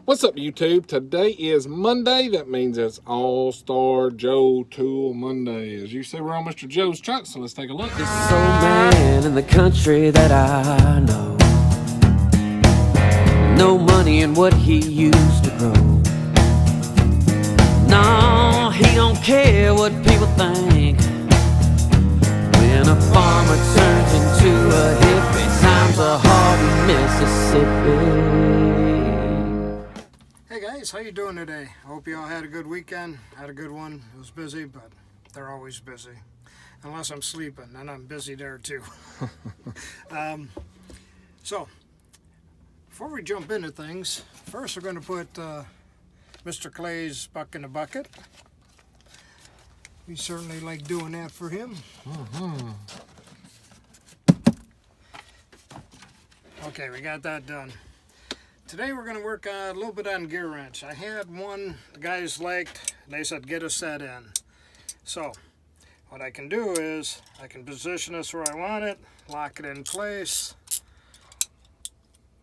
What's up, YouTube? Today is Monday. That means it's All-Star Joe Tool Monday. As you see, we're on Mr. Joe's truck, so let's take a look. This old man in the country that I know, no money in what he used to grow. No, he don't care what people think. When a farmer turns into a hippie, times are hard in Mississippi. Hey guys, how you doing today? I hope you all had a good weekend. Had a good one. It was busy, but they're always busy. Unless I'm sleeping, and I'm busy there too. So, before we jump into things, first we're going to put Mr. Clay's buck in the bucket. We certainly like doing that for him. Okay, we got that done. Today we're going to work a little bit on GearWrench. I had one the guys liked, and they said get a set in. So, what I can do is, I can position this where I want it, lock it in place.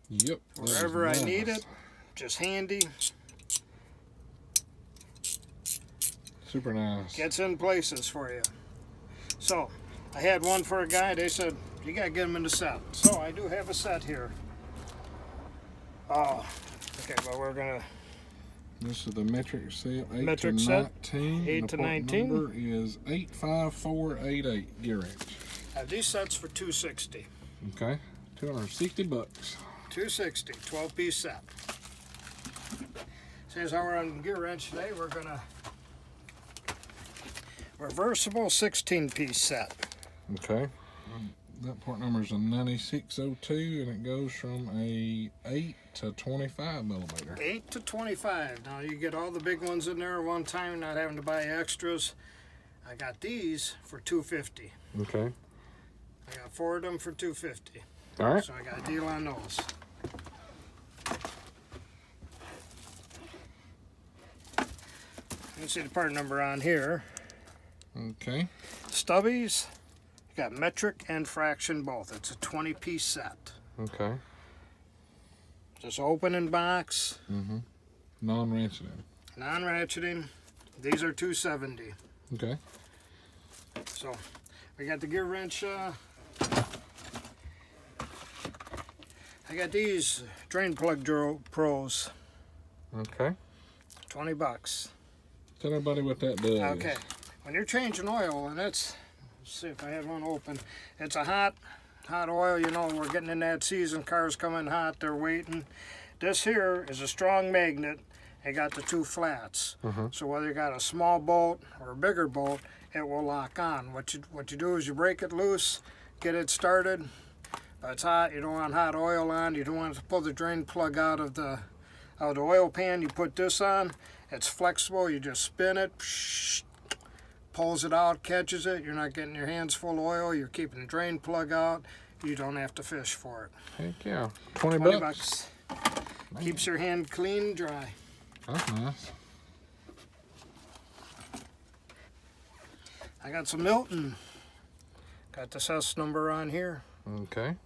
Yep. Wherever I need it, just handy. Super nice. Gets in places for you. So, I had one for a guy, they said, you got to get him in the set. So, I do have a set here. Oh, okay, well we're going to... This is the metric set, 8 Metric to set, 19. 8 the to part 19. number is 85488 GearWrench. I have these sets for $260. Okay, 260 bucks. 260, 12-piece set. Since we're on GearWrench today, we're going to... Reversible 16-piece set. Okay. That part number is a 9602, and it goes from a 8 to 25 millimeter. 8 to 25. Now you get all the big ones in there at one time, not having to buy extras. I got these for $250. Okay. I got 4 of them for $250. All right. So I got a deal on those. You can see the part number on here. Okay. Stubbies. Got metric and fraction both. It's a 20-piece set. Okay. Just open in box. Non-ratcheting. Non-ratcheting. These are $270. Okay. So we got the GearWrench. I got these drain plug pros. Okay. 20 bucks. Tell everybody what that does. Okay. When you're changing oil, and it's, let's see if I had one open. It's a hot oil. You know, we're getting in that season. Cars come in hot. They're waiting. This here is a strong magnet. It got the 2 flats. So whether you got a small bolt or a bigger bolt, it will lock on. What you do is you break it loose, get it started. If it's hot, you don't want hot oil on. You don't want to pull the drain plug out of the oil pan. You put this on. It's flexible. You just spin it. Pulls it out, catches it. You're not getting your hands full of oil. You're keeping the drain plug out. You don't have to fish for it. Heck yeah. 20 bucks. Man. Keeps your hand clean and dry. That's nice. I got some Milton. Got the SS number on here. Okay.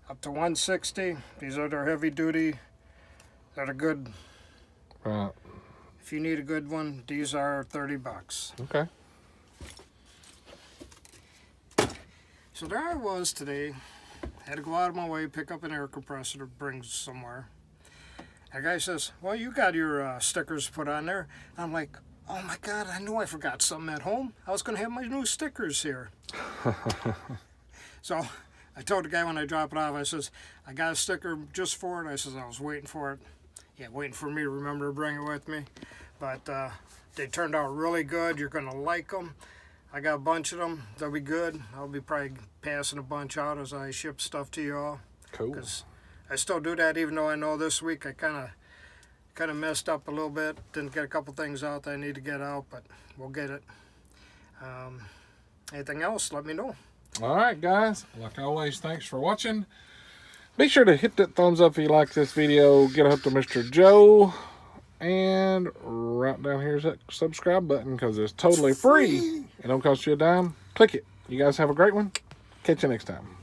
Up to 160. These are their heavy duty. They're the good. Right. If you need a good one, these are 30 bucks. Okay. So there I was today. Had to go out of my way, pick up an air compressor to bring somewhere. And a guy says, well, you got your stickers put on there. I'm like, oh my God, I knew I forgot something at home. I was going to have my new stickers here. So I told the guy when I dropped it off, I says, I got a sticker just for it. I says, I was waiting for it. Yeah, waiting for me to remember to bring it with me. But they turned out really good. You're going to like them. I got a bunch of them. They'll be good. I'll be probably passing a bunch out as I ship stuff to you all. Cool. Because I still do that, even though I know this week I kind of messed up a little bit. Didn't get a couple things out that I need to get out, but we'll get it. Anything else, let me know. All right, guys. Like always, thanks for watching. Be sure to hit that thumbs up if you like this video. Get up to Mr. Joe. And right down here is that subscribe button because it's totally free. It don't cost you a dime. Click it. You guys have a great one. Catch you next time.